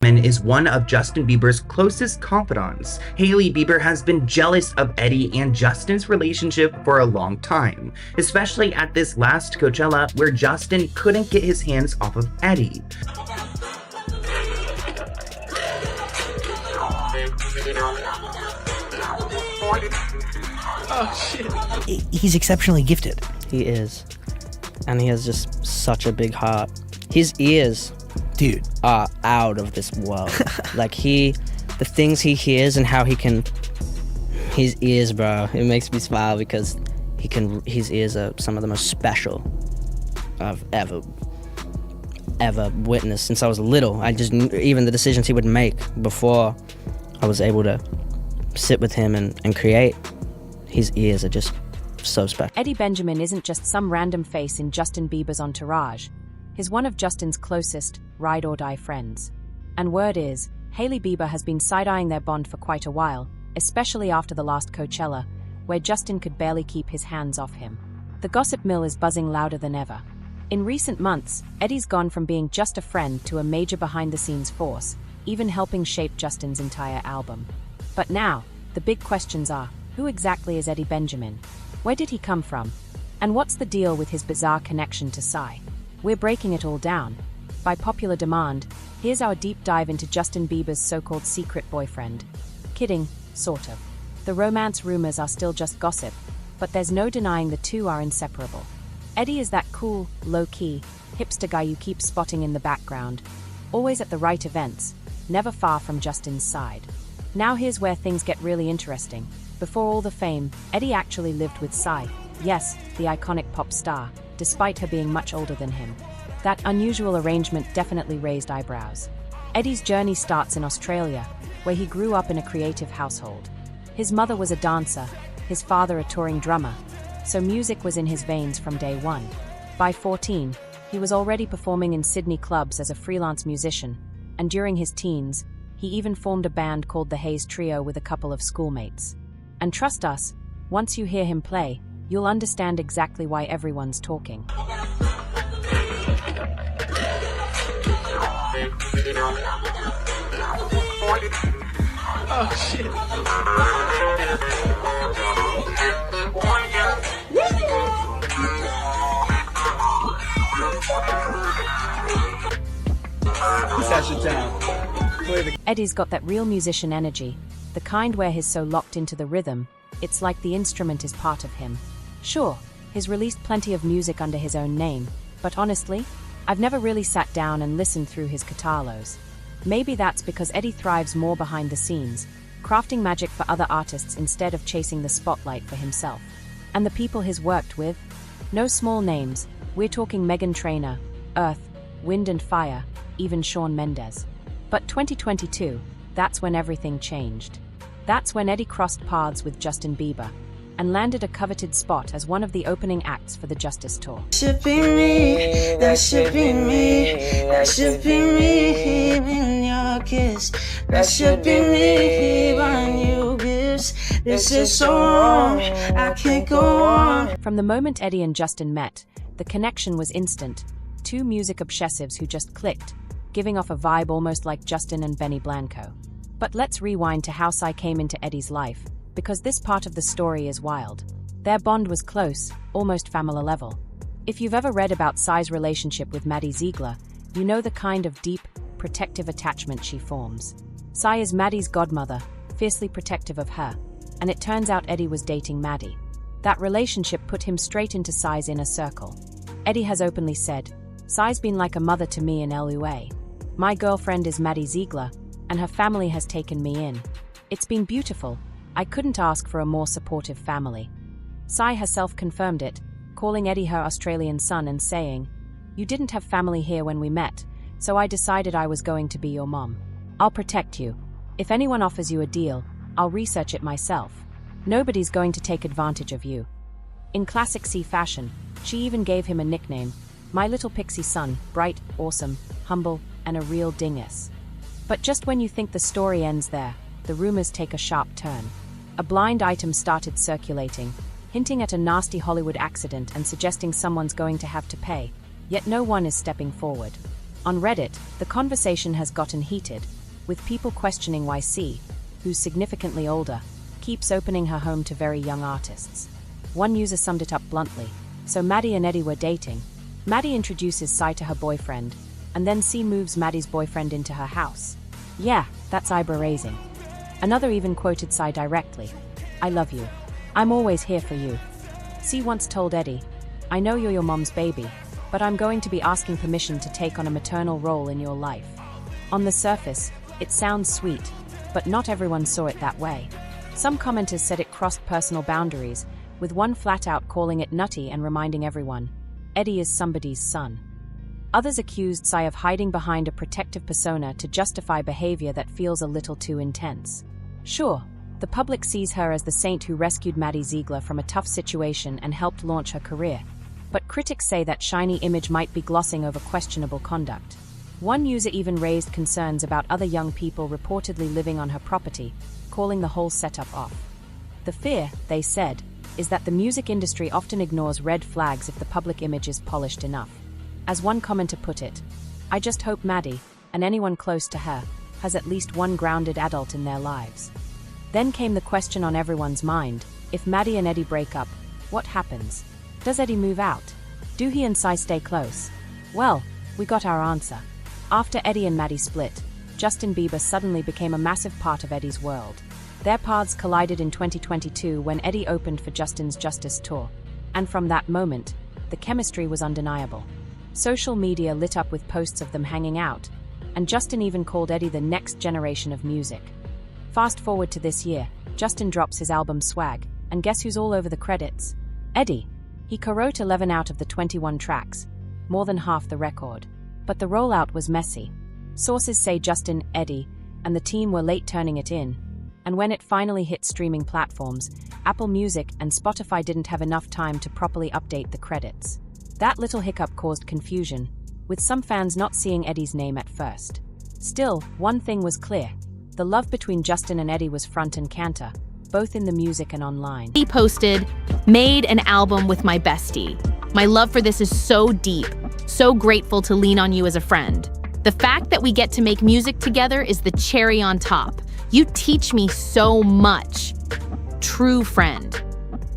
Is one of Justin Bieber's closest confidants. Hailey Bieber has been jealous of Eddie and Justin's relationship for a long time, especially at this last Coachella where Justin couldn't get his hands off of Eddie. Oh shit. He's exceptionally gifted. He is. And he has just such a big heart. His ears, dude, are out of this world. Like the things he hears and how he can, his ears, bro, it makes me smile because his ears are some of the most special I've ever witnessed since I was little. I just knew, even the decisions he would make before I was able to sit with him and create, his ears are just so special. Eddie Benjamin isn't just some random face in Justin Bieber's entourage. He's one of Justin's closest ride-or-die friends. And word is, Hailey Bieber has been side-eyeing their bond for quite a while, especially after the last Coachella, where Justin could barely keep his hands off him. The gossip mill is buzzing louder than ever. In recent months, Eddie's gone from being just a friend to a major behind-the-scenes force, even helping shape Justin's entire album. But now, the big questions are, who exactly is Eddie Benjamin? Where did he come from? And what's the deal with his bizarre connection to Psy? We're breaking it all down. By popular demand, here's our deep dive into Justin Bieber's so-called secret boyfriend. Kidding, sort of. The romance rumors are still just gossip, but there's no denying the two are inseparable. Eddie is that cool, low-key, hipster guy you keep spotting in the background, always at the right events, never far from Justin's side. Now here's where things get really interesting. Before all the fame, Eddie actually lived with Psy, yes, the iconic pop star, despite her being much older than him. That unusual arrangement definitely raised eyebrows. Eddie's journey starts in Australia, where he grew up in a creative household. His mother was a dancer, his father a touring drummer, so music was in his veins from day one. By 14, he was already performing in Sydney clubs as a freelance musician, and during his teens, he even formed a band called the Hayes Trio with a couple of schoolmates. And trust us, once you hear him play, you'll understand exactly why everyone's talking. Oh shit. Eddie's got that real musician energy, the kind where he's so locked into the rhythm, it's like the instrument is part of him. Sure, he's released plenty of music under his own name, but honestly, I've never really sat down and listened through his catalogs. Maybe that's because Eddie thrives more behind the scenes, crafting magic for other artists instead of chasing the spotlight for himself. And the people he's worked with? No small names, we're talking Meghan Trainor, Earth, Wind and Fire, even Shawn Mendes. But 2022, that's when everything changed. That's when Eddie crossed paths with Justin Bieber and landed a coveted spot as one of the opening acts for the Justice Tour. Should be me, that should be me, that should be me in your kiss, that should be me when you kiss. This is so wrong, I can't go on. From the moment Eddie and Justin met, the connection was instant. Two music obsessives who just clicked, giving off a vibe almost like Justin and Benny Blanco. But let's rewind to how Psy came into Eddie's life, because this part of the story is wild. Their bond was close, almost family level. If you've ever read about Psy's relationship with Maddie Ziegler, you know the kind of deep, protective attachment she forms. Psy is Maddie's godmother, fiercely protective of her, and it turns out Eddie was dating Maddie. That relationship put him straight into Psy's inner circle. Eddie has openly said, "Psy's been like a mother to me in LUA. My girlfriend is Maddie Ziegler, and her family has taken me in. It's been beautiful. I couldn't ask for a more supportive family." Psy herself confirmed it, calling Eddie her Australian son and saying, "You didn't have family here when we met, so I decided I was going to be your mom. I'll protect you. If anyone offers you a deal, I'll research it myself. Nobody's going to take advantage of you." In classic Psy fashion, she even gave him a nickname, "My little pixie son, bright, awesome, humble, and a real dingus." But just when you think the story ends there, the rumors take a sharp turn. A blind item started circulating, hinting at a nasty Hollywood accident and suggesting someone's going to have to pay, yet no one is stepping forward. On Reddit, the conversation has gotten heated, with people questioning why C, who's significantly older, keeps opening her home to very young artists. One user summed it up bluntly. So Maddie and Eddie were dating. Maddie introduces Psy to her boyfriend, and then C moves Maddie's boyfriend into her house. Yeah, that's eyebrow-raising. Another even quoted Psy directly. I love you. I'm always here for you. C once told Eddie, I know you're your mom's baby, but I'm going to be asking permission to take on a maternal role in your life. On the surface, it sounds sweet, but not everyone saw it that way. Some commenters said it crossed personal boundaries, with one flat out calling it nutty and reminding everyone, Eddie is somebody's son. Others accused Psy of hiding behind a protective persona to justify behavior that feels a little too intense. Sure, the public sees her as the saint who rescued Maddie Ziegler from a tough situation and helped launch her career, but critics say that shiny image might be glossing over questionable conduct. One user even raised concerns about other young people reportedly living on her property, calling the whole setup off. The fear, they said, is that the music industry often ignores red flags if the public image is polished enough. As one commenter put it, I just hope Maddie, and anyone close to her, has at least one grounded adult in their lives. Then came the question on everyone's mind, if Maddie and Eddie break up, what happens? Does Eddie move out? Do he and Psy stay close? Well, we got our answer. After Eddie and Maddie split, Justin Bieber suddenly became a massive part of Eddie's world. Their paths collided in 2022 when Eddie opened for Justin's Justice tour, and from that moment, the chemistry was undeniable. Social media lit up with posts of them hanging out, and Justin even called Eddie the next generation of music. Fast forward to this year, Justin drops his album Swag, and guess who's all over the credits? Eddie. He co-wrote 11 out of the 21 tracks, more than half the record. But the rollout was messy. Sources say Justin, Eddie, and the team were late turning it in, and when it finally hit streaming platforms, Apple Music and Spotify didn't have enough time to properly update the credits. That little hiccup caused confusion, with some fans not seeing Eddie's name at first. Still, one thing was clear. The love between Justin and Eddie was front and canter, both in the music and online. He posted, made an album with my bestie. My love for this is so deep, so grateful to lean on you as a friend. The fact that we get to make music together is the cherry on top. You teach me so much. True friend.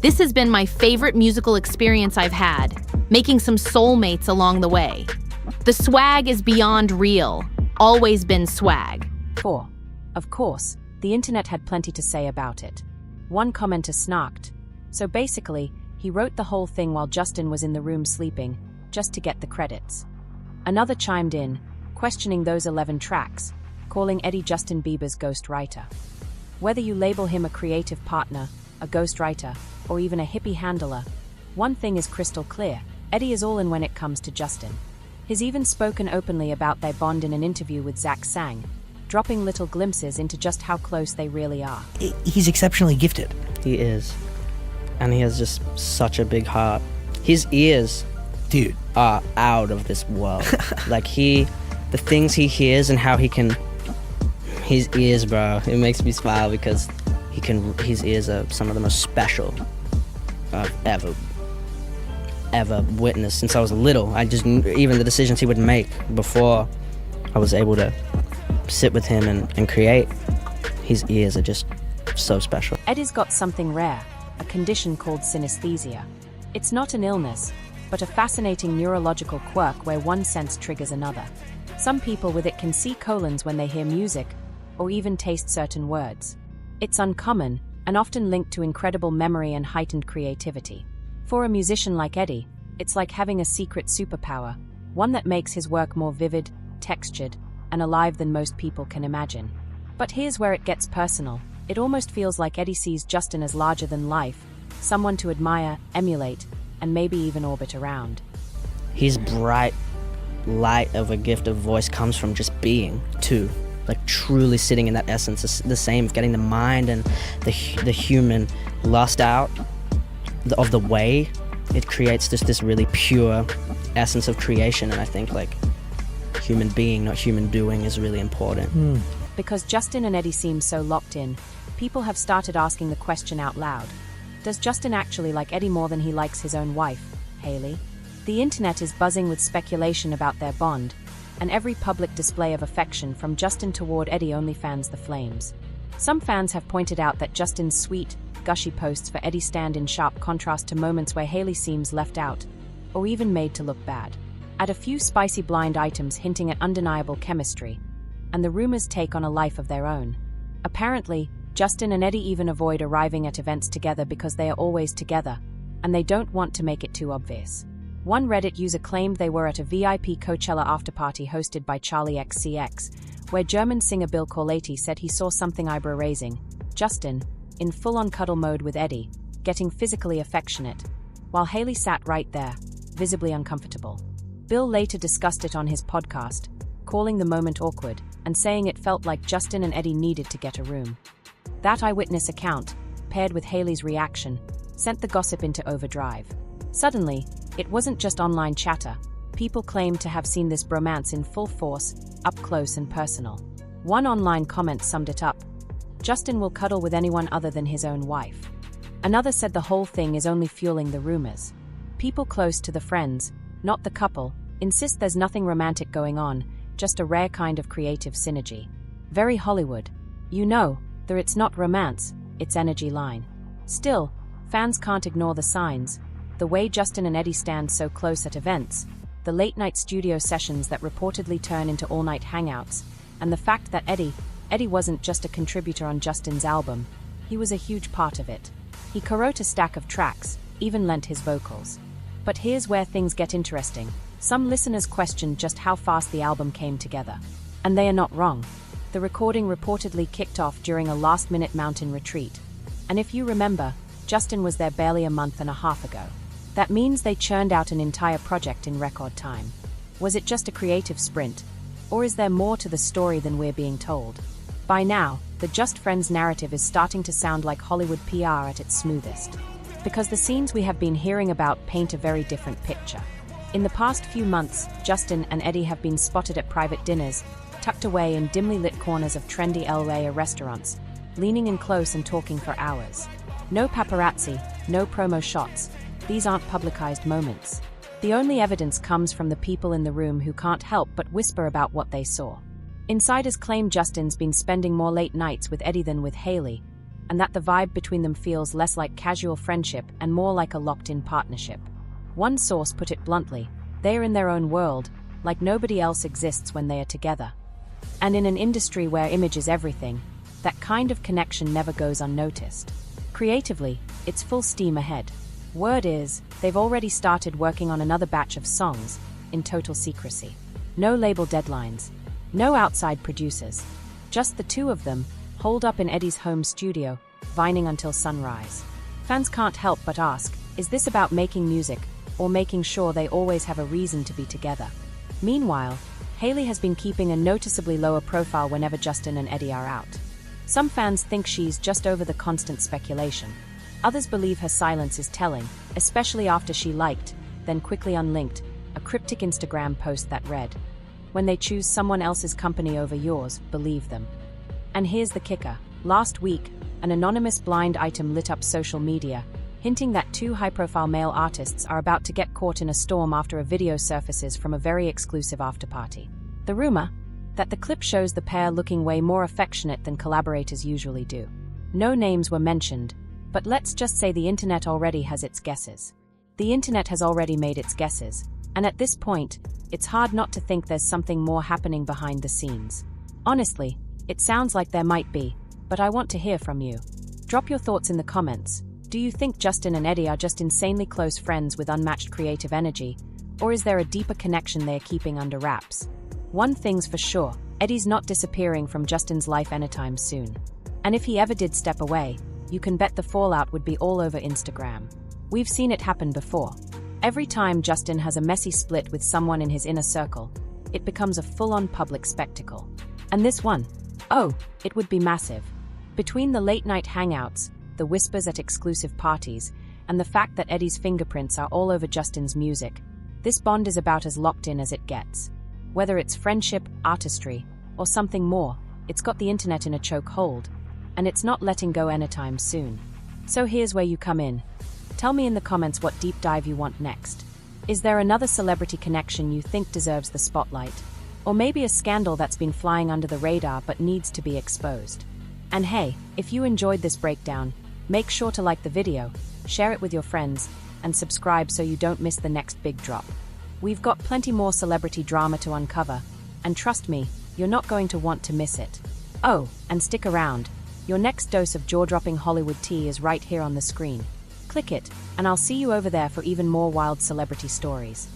This has been my favorite musical experience I've had, making some soulmates along the way. The swag is beyond real, always been swag. 4. Of course, the internet had plenty to say about it. One commenter snarked, so basically, he wrote the whole thing while Justin was in the room sleeping, just to get the credits. Another chimed in, questioning those 11 tracks, calling Eddie Justin Bieber's ghostwriter. Whether you label him a creative partner, a ghostwriter, or even a hippie handler, one thing is crystal clear, Eddie is all in when it comes to Justin. He's even spoken openly about their bond in an interview with Zach Sang, dropping little glimpses into just how close they really are. He's exceptionally gifted. He is. And he has just such a big heart. His ears, dude, are out of this world. Like the things he hears and how he can, his ears, bro, it makes me smile because his ears are some of the most special I've ever witnessed since I was little. Even the decisions he would make before I was able to sit with him and create, his ears are just so special. Eddie's got something rare, a condition called synesthesia. It's not an illness, but a fascinating neurological quirk where one sense triggers another. Some people with it can see colons when they hear music, or even taste certain words. It's uncommon, and often linked to incredible memory and heightened creativity. For a musician like Eddie, it's like having a secret superpower, one that makes his work more vivid, textured, and alive than most people can imagine. But here's where it gets personal. It almost feels like Eddie sees Justin as larger than life, someone to admire, emulate, and maybe even orbit around. His bright light of a gift of voice comes from just being, too. Like truly sitting in that essence. It's the same, getting the mind and the human lust out of the way. It creates just this really pure essence of creation, and I think like human being, not human doing, is really important. Because Justin and Eddie seem so locked in, people have started asking the question out loud. Does Justin actually like Eddie more than he likes his own wife, Hailey? The internet is buzzing with speculation about their bond, and every public display of affection from Justin toward Eddie only fans the flames. Some fans have pointed out that Justin's sweet, gushy posts for Eddie stand in sharp contrast to moments where Hailey seems left out, or even made to look bad. Add a few spicy blind items hinting at undeniable chemistry, and the Rumours take on a life of their own. Apparently, Justin and Eddie even avoid arriving at events together because they are always together, and they don't want to make it too obvious. One Reddit user claimed they were at a VIP Coachella afterparty hosted by Charlie XCX, where German singer Bill Corlati said he saw something eyebrow-raising: Justin, in full-on cuddle mode with Eddie, getting physically affectionate, while Hailey sat right there, visibly uncomfortable. Bill later discussed it on his podcast, calling the moment awkward and saying it felt like Justin and Eddie needed to get a room. That eyewitness account, paired with Hailey's reaction, sent the gossip into overdrive. Suddenly, it wasn't just online chatter. People claimed to have seen this bromance in full force, up close and personal. One online comment summed it up: Justin will cuddle with anyone other than his own wife. Another said the whole thing is only fueling the rumors. People close to the friends, not the couple, insist there's nothing romantic going on, just a rare kind of creative synergy. Very Hollywood. You know, that it's not romance, it's energy line. Still, fans can't ignore the signs. The way Justin and Eddie stand so close at events, the late-night studio sessions that reportedly turn into all-night hangouts, and the fact that Eddie wasn't just a contributor on Justin's album, he was a huge part of it. He co-wrote a stack of tracks, even lent his vocals. But here's where things get interesting. Some listeners questioned just how fast the album came together. And they are not wrong. The recording reportedly kicked off during a last-minute mountain retreat. And if you remember, Justin was there barely a month and a half ago. That means they churned out an entire project in record time. Was it just a creative sprint? Or is there more to the story than we're being told? By now, the Just Friends narrative is starting to sound like Hollywood PR at its smoothest. Because the scenes we have been hearing about paint a very different picture. In the past few months, Justin and Eddie have been spotted at private dinners, tucked away in dimly lit corners of trendy El Rey restaurants, leaning in close and talking for hours. No paparazzi, no promo shots. These aren't publicized moments. The only evidence comes from the people in the room who can't help but whisper about what they saw. Insiders claim Justin's been spending more late nights with Eddie than with Hailey, and that the vibe between them feels less like casual friendship and more like a locked-in partnership. One source put it bluntly: they are in their own world, like nobody else exists when they are together. And in an industry where image is everything, that kind of connection never goes unnoticed. Creatively, it's full steam ahead. Word is, they've already started working on another batch of songs, in total secrecy. No label deadlines. No outside producers. Just the two of them, holed up in Eddie's home studio, vining until sunrise. Fans can't help but ask, is this about making music, or making sure they always have a reason to be together? Meanwhile, Hailey has been keeping a noticeably lower profile whenever Justin and Eddie are out. Some fans think she's just over the constant speculation. Others believe her silence is telling, especially after she liked, then quickly unlinked, a cryptic Instagram post that read, "When they choose someone else's company over yours, believe them." And here's the kicker. Last week, an anonymous blind item lit up social media, hinting that two high-profile male artists are about to get caught in a storm after a video surfaces from a very exclusive afterparty. The rumor? That the clip shows the pair looking way more affectionate than collaborators usually do. No names were mentioned, but let's just say the internet already has its guesses. The internet has already made its guesses, and at this point, it's hard not to think there's something more happening behind the scenes. Honestly, it sounds like there might be, but I want to hear from you. Drop your thoughts in the comments. Do you think Justin and Eddie are just insanely close friends with unmatched creative energy, or is there a deeper connection they're keeping under wraps? One thing's for sure, Eddie's not disappearing from Justin's life anytime soon. And if he ever did step away, you can bet the fallout would be all over Instagram. We've seen it happen before. Every time Justin has a messy split with someone in his inner circle, it becomes a full-on public spectacle. And this one? Oh, it would be massive. Between the late-night hangouts, the whispers at exclusive parties, and the fact that Eddie's fingerprints are all over Justin's music, this bond is about as locked in as it gets. Whether it's friendship, artistry, or something more, it's got the internet in a chokehold, and it's not letting go anytime soon. So here's where you come in. Tell me in the comments what deep dive you want next. Is there another celebrity connection you think deserves the spotlight? Or maybe a scandal that's been flying under the radar but needs to be exposed. And hey, if you enjoyed this breakdown, make sure to like the video, share it with your friends, and subscribe so you don't miss the next big drop. We've got plenty more celebrity drama to uncover, and trust me, you're not going to want to miss it. Oh, and stick around. Your next dose of jaw-dropping Hollywood tea is right here on the screen. Click it, and I'll see you over there for even more wild celebrity stories.